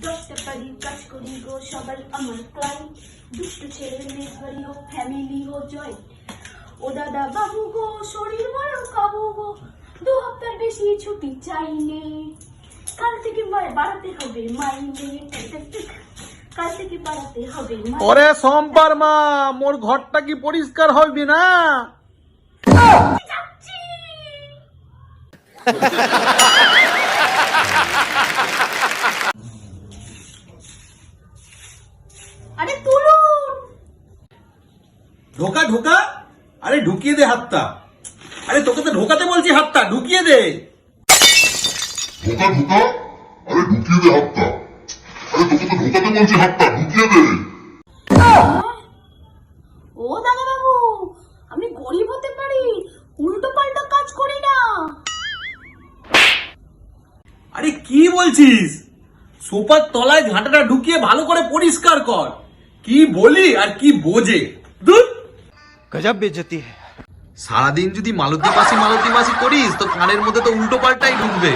10টা বাড়ির কাজ করি গো, সবাই আমার ক্লায়েন্ট। দুষ্টু ছেলে মেয়ে বাড়ি হোক, ফ্যামিলি হোক জয়। ও দাদা বাবু গো, শরীর বড় কাবু গো, 2 হপ্তার বেশি ছুটি চাইলে। কাল থেকে বাড়াতে হবে মাইনে, কাল থেকে বাড়াতে হবে মাইনে। ওরে সোমবার মা, মোর ঘরটা কি পরিষ্কার হইবি না? যাচ্ছি। আরে তুলুন। ঢোকা ঢোকা, আরে ঢুকিয়ে দে হাতটা। আরে তোকে তো ঢোকাতে বলছি, হাতটা ঢুকিয়ে দে। ঢোকা ঢোকা, আরে ঢুকিয়ে দে হাতটা। আরে তোকে তো ঢোকাতে বলছি, হাতটা ঢুকিয়ে দে। ও দাদা বাবু, আমি গরিব হতে পারি, উল্টো পাল্টা কাজ করি না। আরে কি বলছিস? সোফার তলায় ঝাঁটাটা ঢুকিয়ে ভালো করে পরিষ্কার কর। কি বলি আর কি বোঝে, ধুর। गजब बेइज्जती है। সারাদিন যদি মালতী মাসি করিস তো কানের মধ্যে তো উল্টো পাল্টাই ঢুকবে।